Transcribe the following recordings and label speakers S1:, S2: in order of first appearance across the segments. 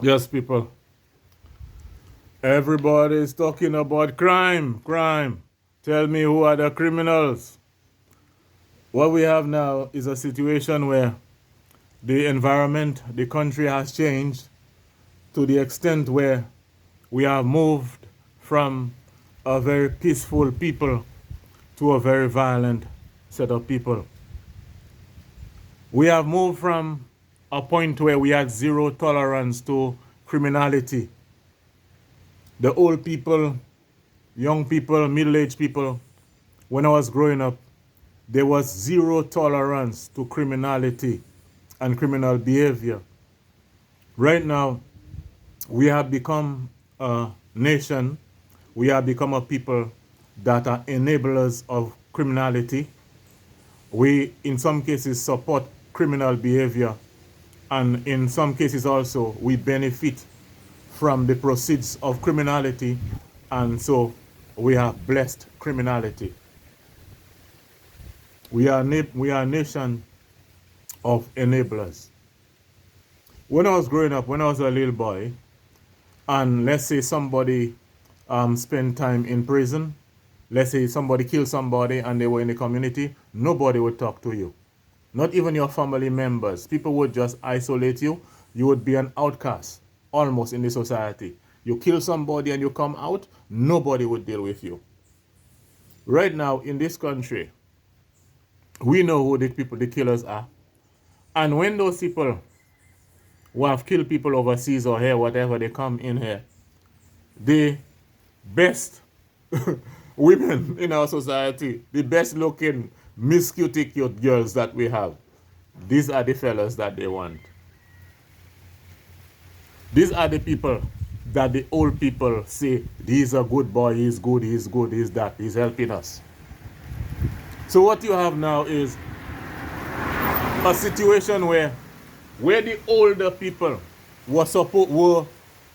S1: Yes, people. Everybody's talking about crime, crime. Tell me who are the criminals. What we have now is a situation where the environment, the country has changed to the extent where we have moved from a very peaceful people to a very violent set of people. We have moved from a point where we had zero tolerance to criminality. The old people, young people, middle-aged people, when I was growing up, there was zero tolerance to criminality and criminal behavior. Right now, we have become a nation, we have become a people that are enablers of criminality. We, in some cases, support criminal behavior, and in some cases also, we benefit from the proceeds of criminality, and so we have blessed criminality. We are a nation of enablers. When I was growing up, when I was a little boy, and let's say somebody spent time in prison, let's say somebody killed somebody and they were in the community, nobody would talk to you. Not even your family members. People would just isolate you. You would be an outcast almost in the society. You kill somebody and you come out, nobody would deal with you. Right now in this country, we know who the killers are. And when those people who have killed people overseas or here, whatever, they come in here, the best women in our society, the best looking, Miss Cutie cute girls that we have, these are the fellas that they want. These are the people that the old people say, he's a good boy, he's good, he's that, he's helping us. So what you have now is a situation where the older people were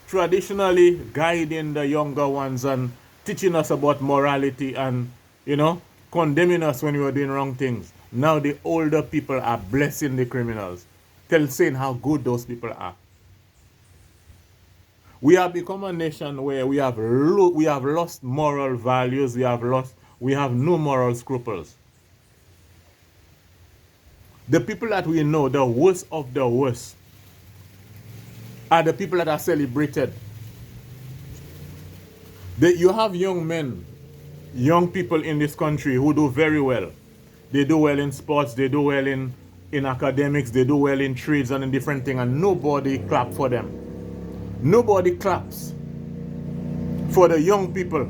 S1: traditionally guiding the younger ones and teaching us about morality and, condemning us when we were doing wrong things. Now the older people are blessing the criminals, saying how good those people are. We have become a nation where we have lost moral values. We have no moral scruples. The people that we know, the worst of the worst, are the people that are celebrated. You have young men, young people in this country who do very well. They do well in sports, they do well in academics, they do well in trades and in different things, and nobody claps for them. Nobody claps for the young people.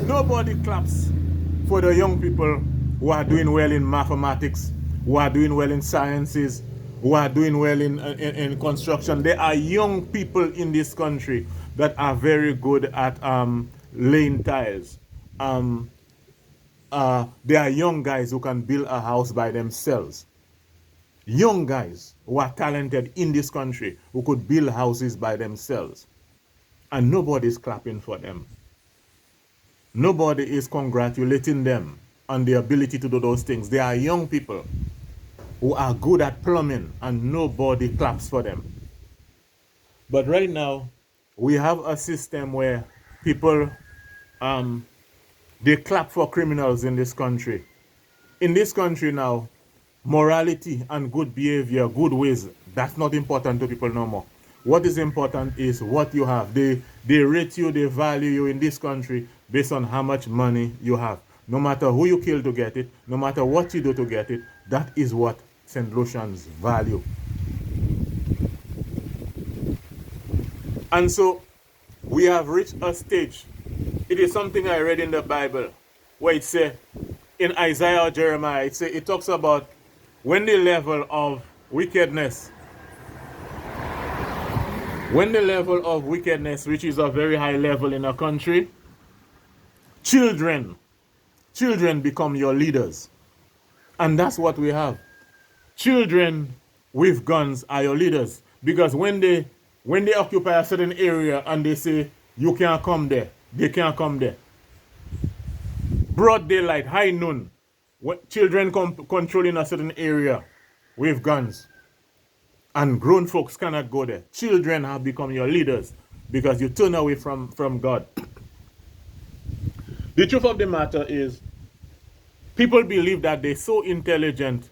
S1: Nobody claps for the young people who are doing well in mathematics, who are doing well in sciences, who are doing well in construction. There are young people in this country that are very good at laying tiles. There are young guys who can build a house by themselves. Young guys who are talented in this country who could build houses by themselves. And nobody's clapping for them. Nobody is congratulating them on the ability to do those things. They are young people who are good at plumbing and nobody claps for them. But right now, we have a system where people, they clap for criminals in this country. In this country now, morality and good behavior, good ways, that's not important to people no more. What is important is what you have. They rate you, they value you in this country based on how much money you have. No matter who you kill to get it, no matter what you do to get it, that is what St. Lucians value. And so we have reached a stage. It is something I read in the Bible where it says, in Isaiah or Jeremiah, it talks about when the level of wickedness, which is a very high level in a country, children become your leaders. And that's what we have. Children with guns are your leaders. Because when they occupy a certain area and they say, you can't come there, they can't come there. Broad daylight, high noon, when children controlling a certain area with guns. And grown folks cannot go there. Children have become your leaders because you turn away from God. The truth of the matter is, people believe that they're so intelligent.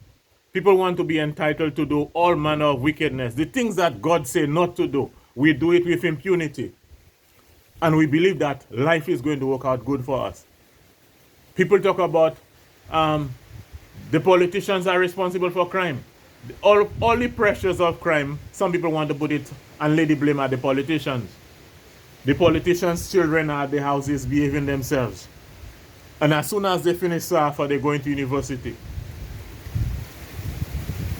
S1: People want to be entitled to do all manner of wickedness. The things that God say not to do, we do it with impunity. And we believe that life is going to work out good for us. People talk about the politicians are responsible for crime. All the pressures of crime, some people want to put it and lay the blame at the politicians. The politicians' children are at the houses behaving themselves. And as soon as they finish SAFA, they go into university.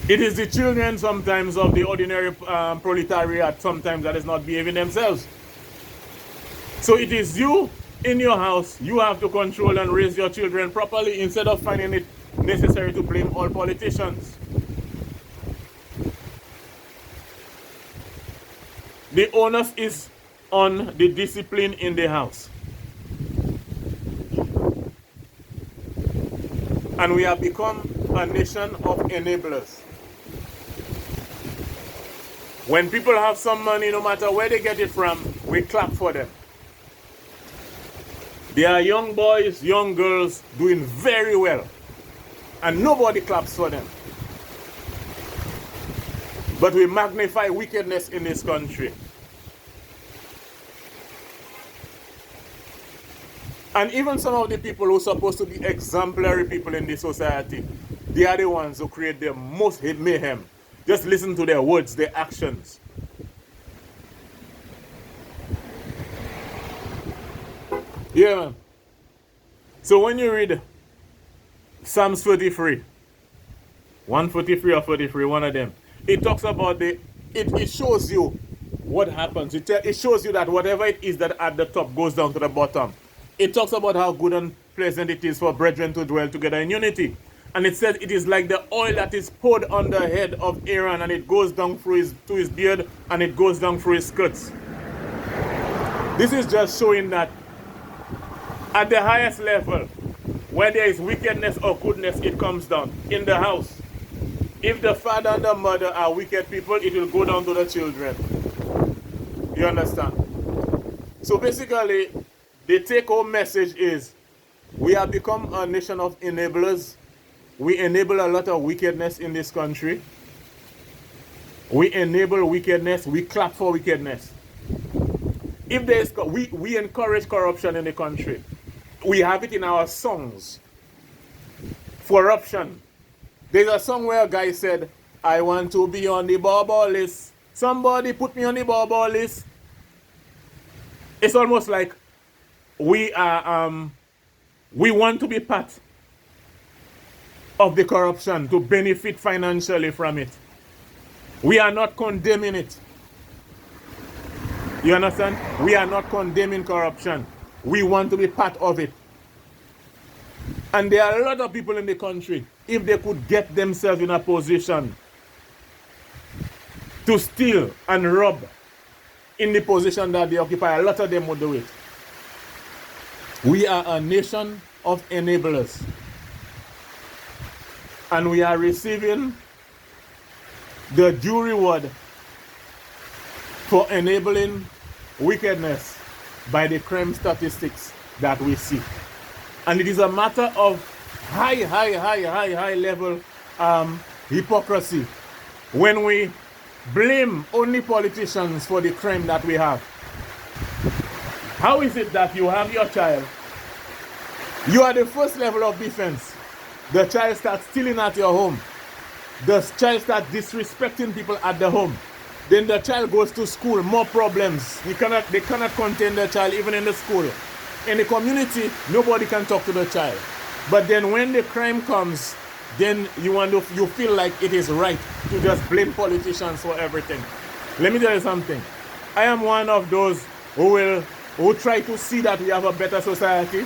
S1: It is the children sometimes of the ordinary proletariat sometimes that is not behaving themselves. So it is you in your house, you have to control and raise your children properly instead of finding it necessary to blame all politicians. The onus is on the discipline in the house. And we have become a nation of enablers. When people have some money, no matter where they get it from, we clap for them. There are young boys, young girls doing very well, and nobody claps for them. But we magnify wickedness in this country. And even some of the people who are supposed to be exemplary people in this society, they are the ones who create the most mayhem. Just listen to their words, their actions. Yeah, man. So when you read Psalms 33, 143 or 43, one of them, it talks about it shows you what happens. It shows you that whatever it is that at the top goes down to the bottom. It talks about how good and pleasant it is for brethren to dwell together in unity. And it says it is like the oil that is poured on the head of Aaron, and it goes down to his beard, and it goes down through his skirts. This is just showing that at the highest level, where there is wickedness or goodness, it comes down. In the house, if the father and the mother are wicked people, it will go down to the children. You understand? So basically, the take-home message is we have become a nation of enablers. We enable a lot of wickedness in this country. We enable wickedness. We clap for wickedness. If there is, we encourage corruption in the country. We have it in our songs. Corruption. There's a song where a guy said, I want to be on the barbell list. Somebody put me on the barbell list. It's almost like we want to be part of the corruption, to benefit financially from it. We are not condemning it. You understand? We are not condemning corruption. We want to be part of it. And there are a lot of people in the country, if they could get themselves in a position to steal and rob in the position that they occupy, a lot of them would do it. We are a nation of enablers. And we are receiving the due reward for enabling wickedness by the crime statistics that we see. And it is a matter of high level hypocrisy when we blame only politicians for the crime that we have. How is it that you have your child, you are the first level of defense, the child starts stealing at your home, the child starts disrespecting people at the home, then the child goes to school, more problems. They cannot contain the child even in the school. In the community, nobody can talk to the child. But then when the crime comes, then you feel like it is right to just blame politicians for everything. Let me tell you something. I am one of those who try to see that we have a better society.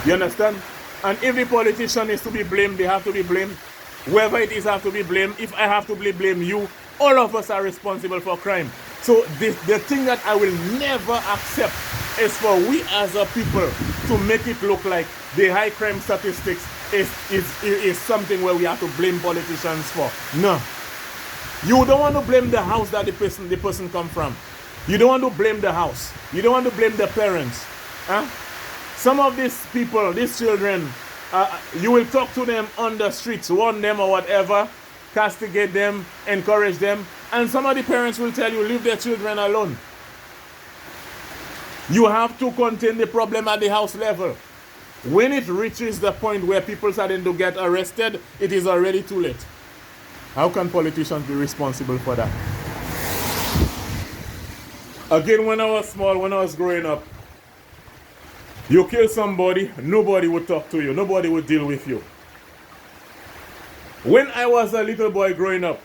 S1: You understand? And if the politician is to be blamed, they have to be blamed. Whoever it is have to be blamed. If I have to blame you, all of us are responsible for crime. So the thing that I will never accept is for we as a people to make it look like the high crime statistics is something where we have to blame politicians for. No. You don't want to blame the house that the person come from. You don't want to blame the house. You don't want to blame the parents. Huh? Some of these people, these children, you will talk to them on the streets, warn them or whatever, castigate them, encourage them, and some of the parents will tell you, leave their children alone. You have to contain the problem at the house level. When it reaches the point where people starting to get arrested, it is already too late. How can politicians be responsible for that? Again, when I was small, when I was growing up, you kill somebody, nobody would talk to you, nobody would deal with you. When I was a little boy growing up,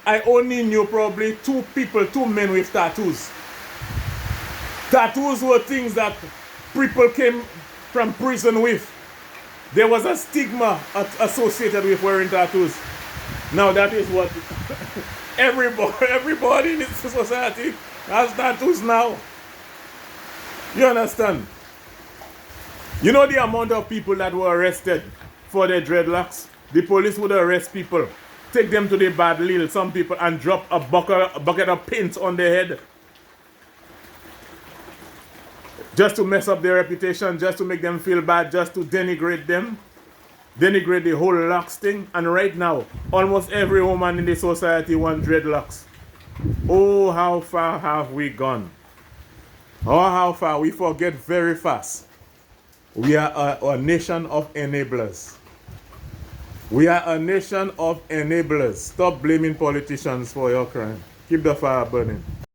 S1: I only knew probably two men with tattoos. Tattoos were things that people came from prison with. There was a stigma associated with wearing tattoos. Now that is what everybody in this society has tattoos now. You understand? You know the amount of people that were arrested for their dreadlocks? The police would arrest people, take them to the bad lil, some people, and drop a bucket of paint on their head. Just to mess up their reputation, just to make them feel bad, just to denigrate them. Denigrate the whole locks thing. And right now, almost every woman in the society wants dreadlocks. Oh, how far have we gone? Oh, how far? We forget very fast. We are a nation of enablers. We are a nation of enablers. Stop blaming politicians for your crime. Keep the fire burning.